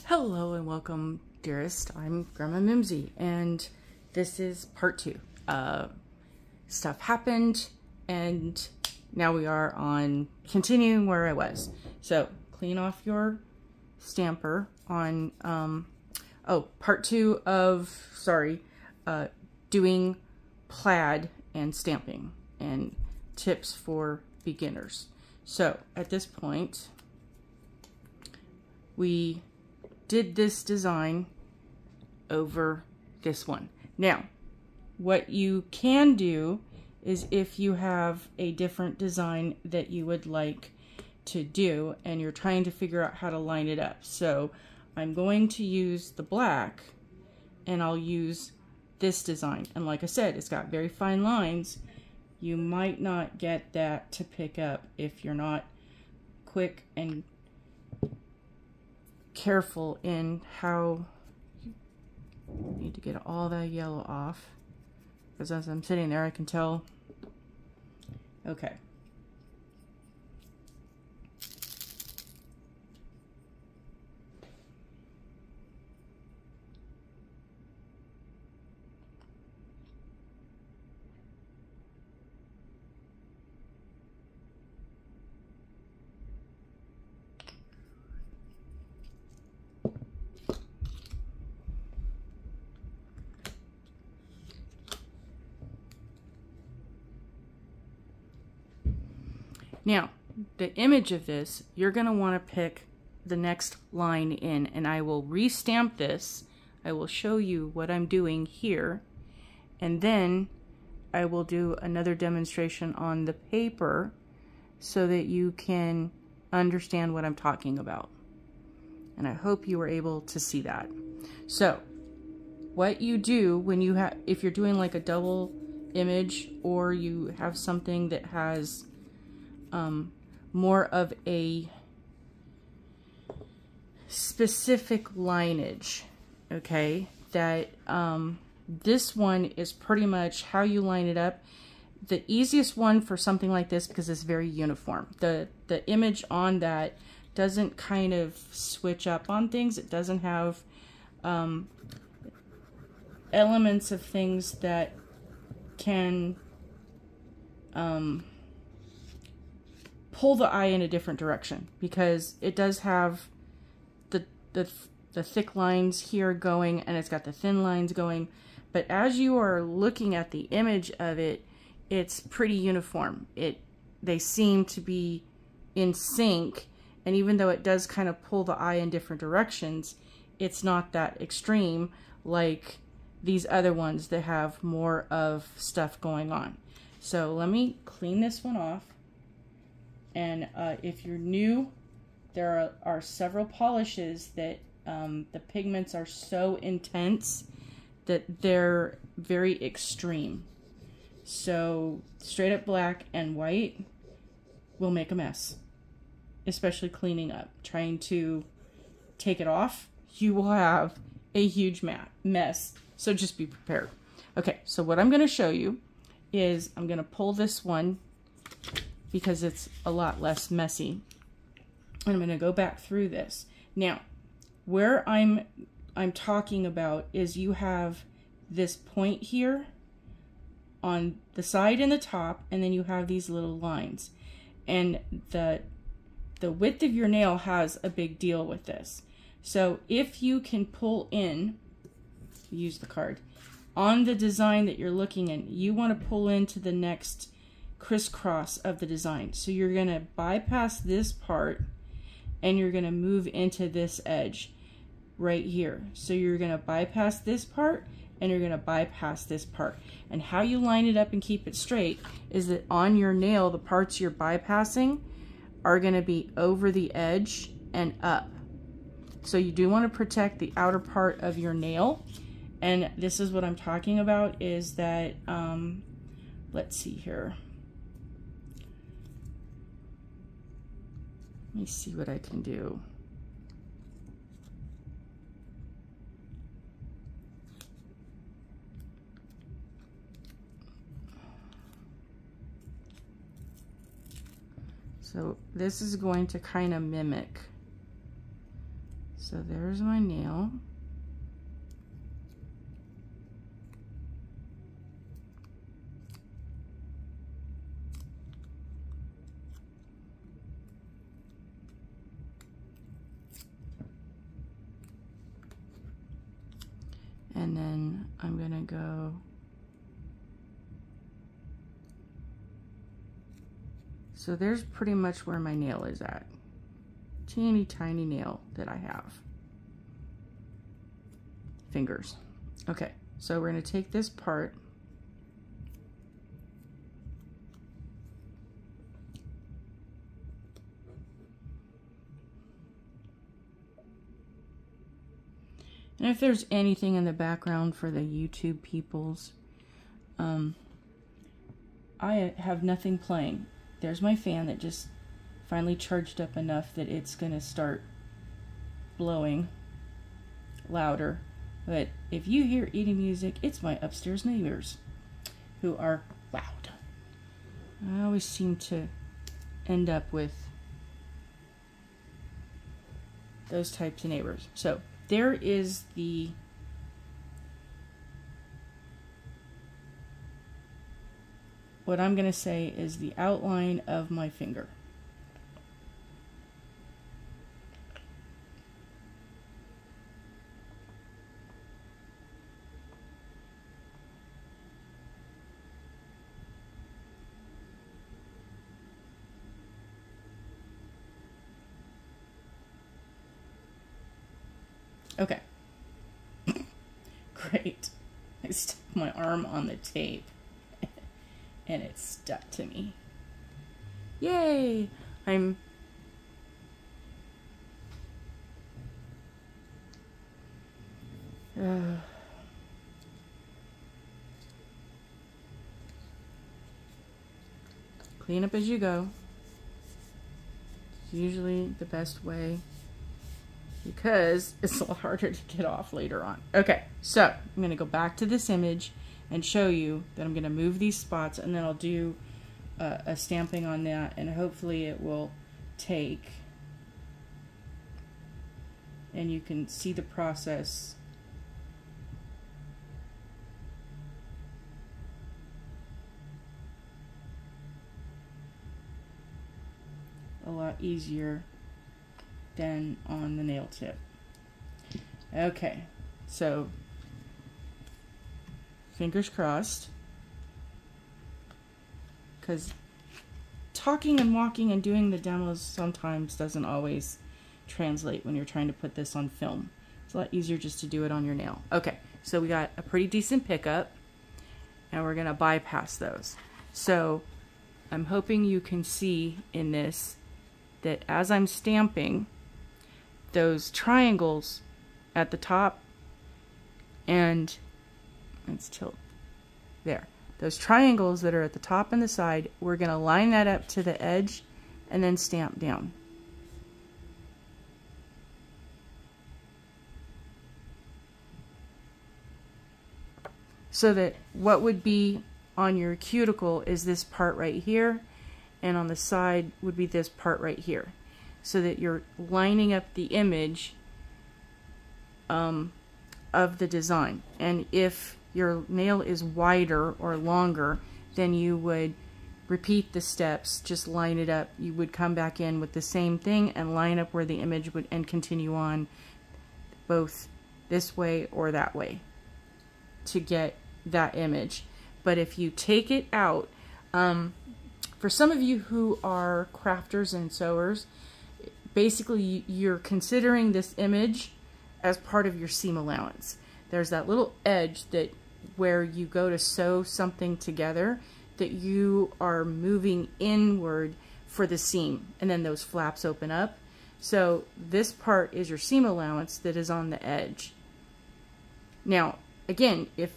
Hello and welcome, dearest. I'm Grandma Mimsy, and this is part 2. Stuff happened, and now we are on continuing where I was. So clean off your stamper on part 2 of doing plaid and stamping and tips for beginners. So at this point, we did this design over this one. Now, what you can do is if you have a different design that you would like to do and you're trying to figure out how to line it up. So I'm going to use the black and I'll use this design. And like I said, it's got very fine lines. You might not get that to pick up if you're not quick and careful in how you need to get all that yellow off, because as I'm sitting there I can tell. Okay. Now, the image of this, you're going to want to pick the next line in, and I will restamp this. I will show you what I'm doing here, and then I will do another demonstration on the paper so that you can understand what I'm talking about. And I hope you were able to see that. So, what you do when you have, if you're doing like a double image, or you have something that has more of a specific lineage, okay, that this one is pretty much how you line it up. The easiest one for something like this, because it's very uniform. The image on that doesn't kind of switch up on things. It doesn't have elements of things that can pull the eye in a different direction, because it does have the thick lines here going, and it's got the thin lines going, but as you are looking at the image of it, it's pretty uniform. They seem to be in sync, and even though it does kind of pull the eye in different directions, it's not that extreme like these other ones that have more of stuff going on. So let me clean this one off. And if you're new, there are several polishes that the pigments are so intense that they're very extreme. So straight up black and white will make a mess, especially cleaning up. Trying to take it off, you will have a huge mess. So just be prepared. Okay, so what I'm going to show you is I'm going to pull this one because it's a lot less messy. And I'm going to go back through this. Now, where I'm talking about is you have this point here on the side and the top, and then you have these little lines. And the width of your nail has a big deal with this. So if you can pull in, use the card, on the design that you're looking in, you want to pull into the next crisscross of the design. So you're going to bypass this part and you're going to move into this edge right here. So you're going to bypass this part and you're going to bypass this part. And how you line it up and keep it straight is that on your nail, the parts you're bypassing are going to be over the edge and up. So you do want to protect the outer part of your nail. And this is what I'm talking about, is that, let's see here. Let me see what I can do. So this is going to kind of mimic So there's my nail. And then I'm gonna go so there's pretty much where my nail is at. Teeny tiny nail that I have. Fingers. Okay, so we're gonna take this part and if there's anything in the background for the YouTube peoples, I have nothing playing. There's my fan that just finally charged up enough that it's gonna start blowing louder. But if you hear eating music, it's my upstairs neighbors who are loud. I always seem to end up with those types of neighbors. So there is what I'm gonna say is the outline of my finger. Okay. Great. I stuck my arm on the tape and it stuck to me. Yay! I'm clean up as you go. It's usually the best way, because it's a lot harder to get off later on. Okay, so I'm going to go back to this image and show you that I'm going to move these spots, and then I'll do a stamping on that, and hopefully it will take, and you can see the process. A lot easier than on the nail tip. Okay, so fingers crossed, because talking and walking and doing the demos sometimes doesn't always translate when you're trying to put this on film. It's a lot easier just to do it on your nail. Okay, so we got a pretty decent pickup, and we're gonna bypass those. So I'm hoping you can see in this that as I'm stamping, those triangles at the top, and let's tilt there, those triangles that are at the top and the side, we're going to line that up to the edge and then stamp down. So that what would be on your cuticle is this part right here, and on the side would be this part right here, so that you're lining up the image of the design. And if your nail is wider or longer, then you would repeat the steps, just line it up. You would come back in with the same thing and line up where the image would, and continue on both this way or that way to get that image. But if you take it out, for some of you who are crafters and sewers, basically you're considering this image as part of your seam allowance. There's that little edge that where you go to sew something together, that you are moving inward for the seam, and then those flaps open up. So this part is your seam allowance that is on the edge. Now again, if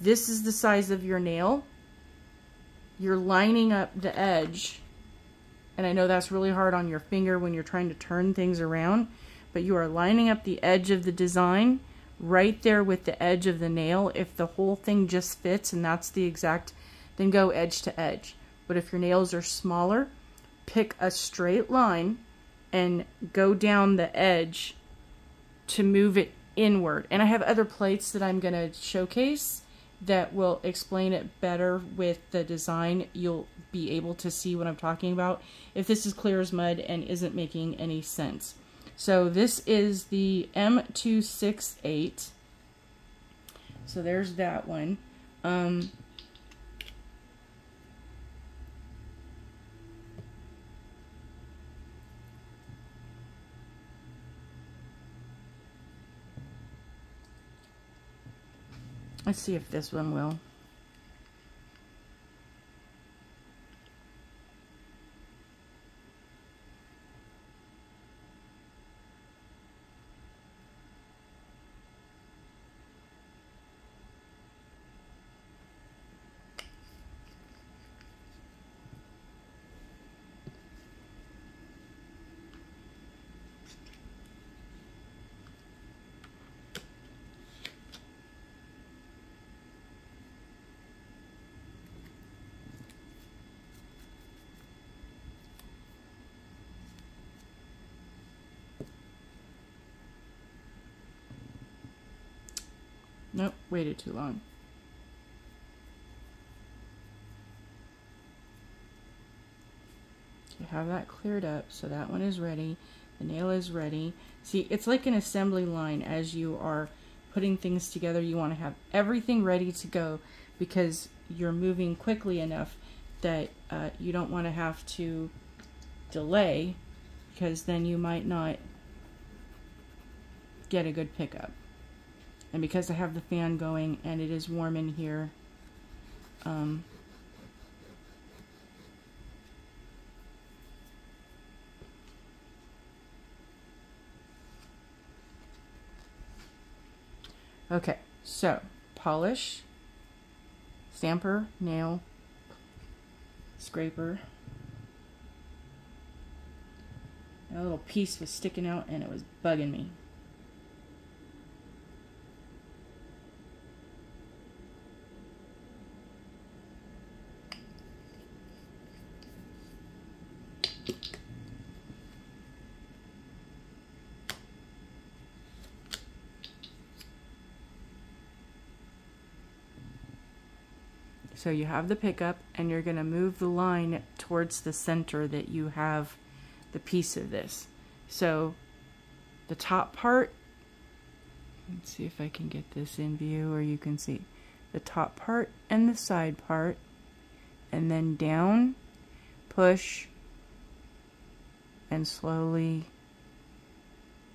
this is the size of your nail, you're lining up the edge, and I know that's really hard on your finger when you're trying to turn things around, but you are lining up the edge of the design right there with the edge of the nail. If the whole thing just fits and that's the exact, then go edge to edge. But if your nails are smaller, pick a straight line and go down the edge to move it inward. And I have other plates that I'm going to showcase that will explain it better with the design. You'll be able to see what I'm talking about if this is clear as mud and isn't making any sense. So this is the M268. So there's that one. Let's see if this one will. Nope, waited too long. You have that cleared up, so that one is ready. The nail is ready. See, it's like an assembly line. As you are putting things together, you want to have everything ready to go because you're moving quickly enough that you don't want to have to delay, because then you might not get a good pickup. And because I have the fan going and it is warm in here, okay, so polish, stamper, nail, scraper. A little piece was sticking out and it was bugging me. So you have the pickup and you're going to move the line towards the center that you have the piece of this. So the top part, let's see if I can get this in view, or you can see the top part and the side part, and then down, push, and slowly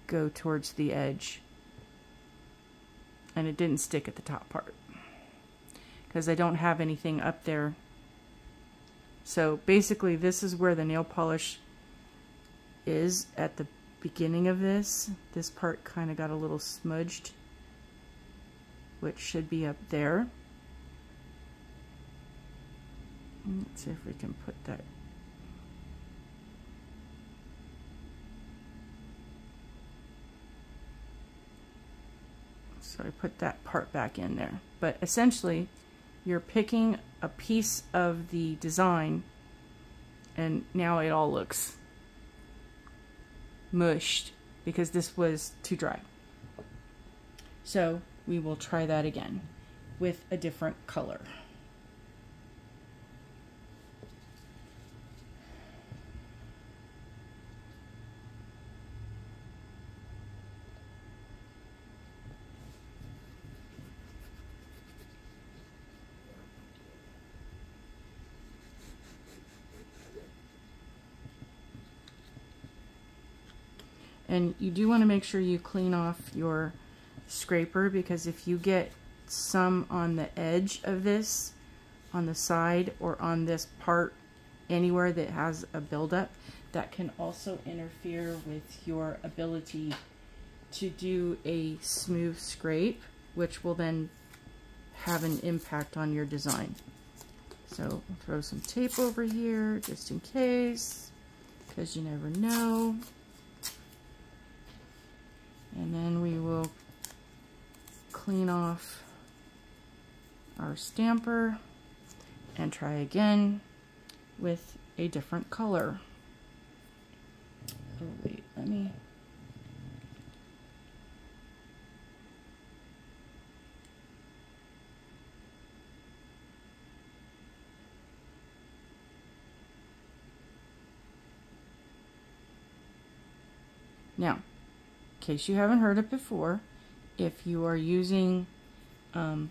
go towards the edge. And it didn't stick at the top part because I don't have anything up there. So basically this is where the nail polish is at the beginning of this. This part kind of got a little smudged, which should be up there. Let's see if we can put that. So I put that part back in there. But essentially, you're picking a piece of the design, and now it all looks mushed because this was too dry. So we will try that again with a different color. And you do want to make sure you clean off your scraper, because if you get some on the edge of this, on the side, or on this part anywhere that has a buildup, that can also interfere with your ability to do a smooth scrape, which will then have an impact on your design. So I'll throw some tape over here just in case, because you never know. And then we will clean off our stamper and try again with a different color. Oh wait, let me... Now, in case you haven't heard it before, if you are using any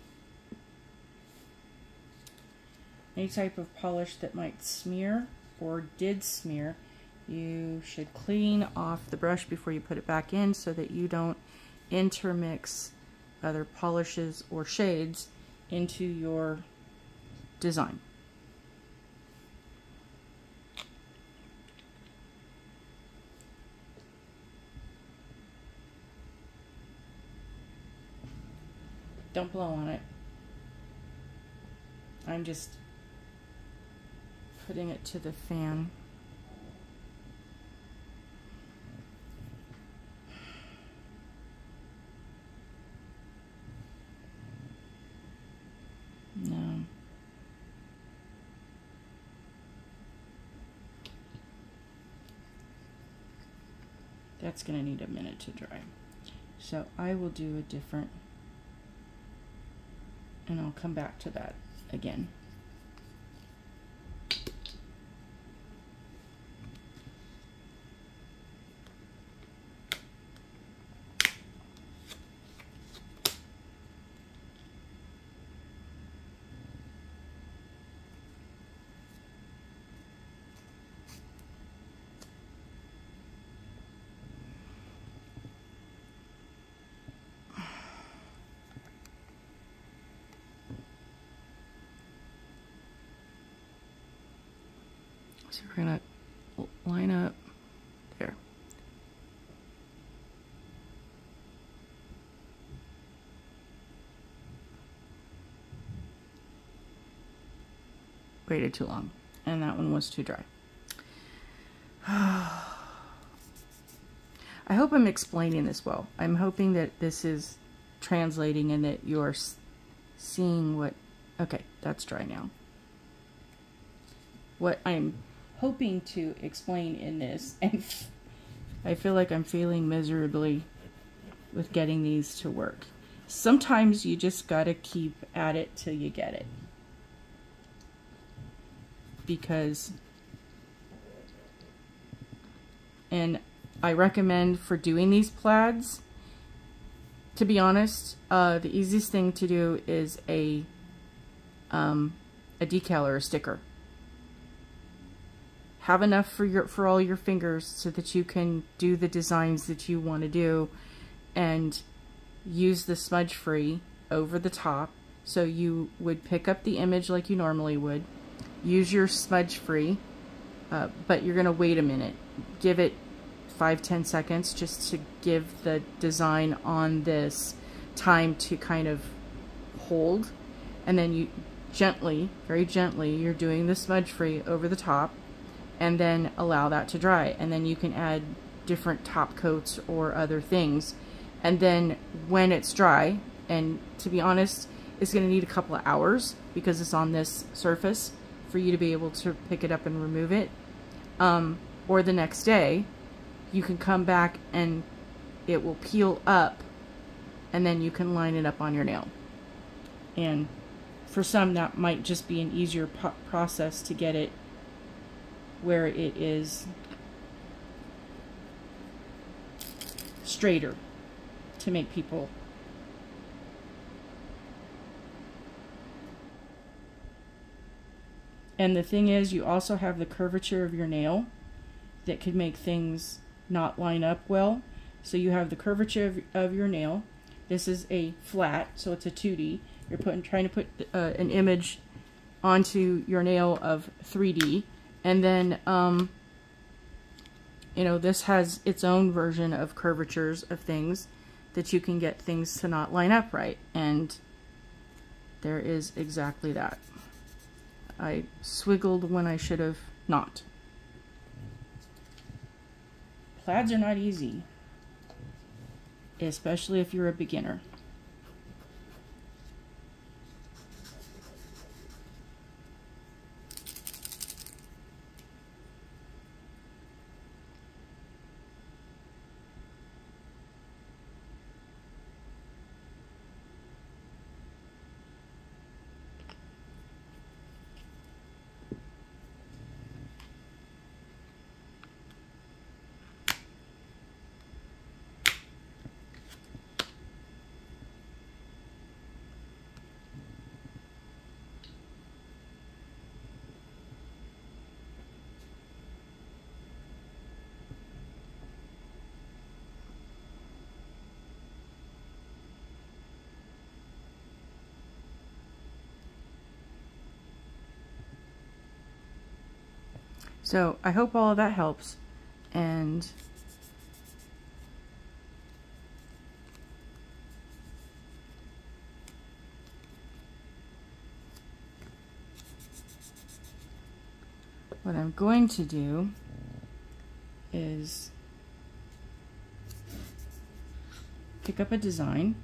type of polish that might smear or did smear, you should clean off the brush before you put it back in so that you don't intermix other polishes or shades into your design. Don't blow on it. I'm just putting it to the fan. No. That's going to need a minute to dry. So I will do a different, and I'll come back to that again. So we're going to line up there. Waited too long, and that one was too dry. I hope I'm explaining this well. I'm hoping that this is translating and that you're seeing what... Okay, that's dry now. What I'm hoping to explain in this, and I feel like I'm failing miserably with getting these to work. Sometimes you just gotta keep at it till you get it. Because, and I recommend for doing these plaids, to be honest, the easiest thing to do is a decal or a sticker. Have enough for all your fingers so that you can do the designs that you want to do, and use the smudge free over the top. So you would pick up the image like you normally would, use your smudge free, but you're gonna wait a minute. Give it 5-10 seconds just to give the design on this time to kind of hold, and then you gently, very gently, you're doing the smudge free over the top, and then allow that to dry, and then you can add different top coats or other things. And then when it's dry, and to be honest, it's going to need a couple of hours because it's on this surface for you to be able to pick it up and remove it, or the next day you can come back and it will peel up, and then you can line it up on your nail. And for some, that might just be an easier process to get it where it is straighter, to make people. And the thing is, you also have the curvature of your nail that could make things not line up well. So you have the curvature of your nail. This is a flat, so it's a 2D. You're trying to put an image onto your nail of 3D. And then, you know, this has its own version of curvatures of things that you can get things to not line up right. And there is exactly that. I swiggled when I should have not. Plaids are not easy, especially if you're a beginner. So I hope all of that helps, and what I'm going to do is pick up a design.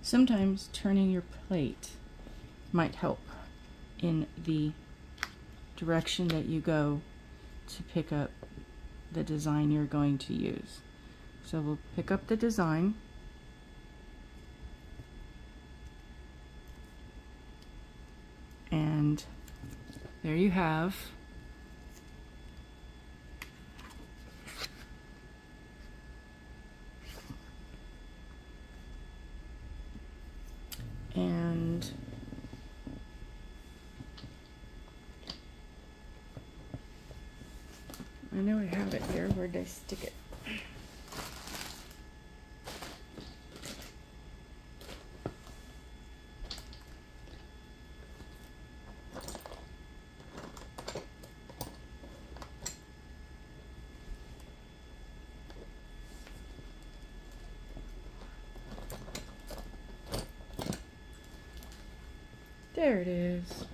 Sometimes turning your plate might help in the direction that you go to pick up the design you're going to use. So we'll pick up the design, and there you have and I know I have it here. Where did I stick it? There it is.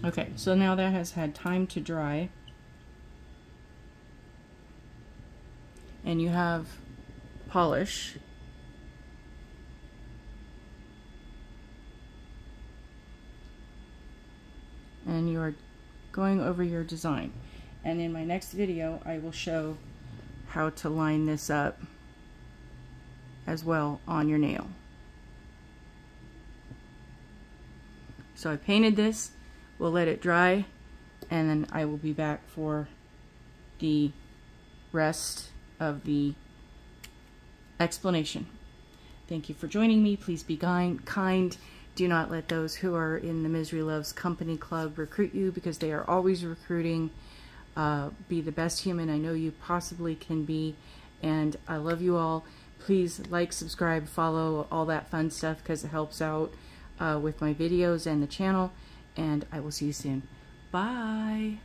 Okay, so now that has had time to dry, and you have polish. And you are going over your design. And in my next video, I will show how to line this up as well on your nail. So I painted this, we'll let it dry, and then I will be back for the rest of the explanation. Thank you for joining me. Please be kind. Do not let those who are in the Misery Loves Company Club recruit you, because they are always recruiting. Be the best human I know you possibly can be, and I love you all. Please like, subscribe, follow, all that fun stuff, because it helps out with my videos and the channel, and I will see you soon. Bye!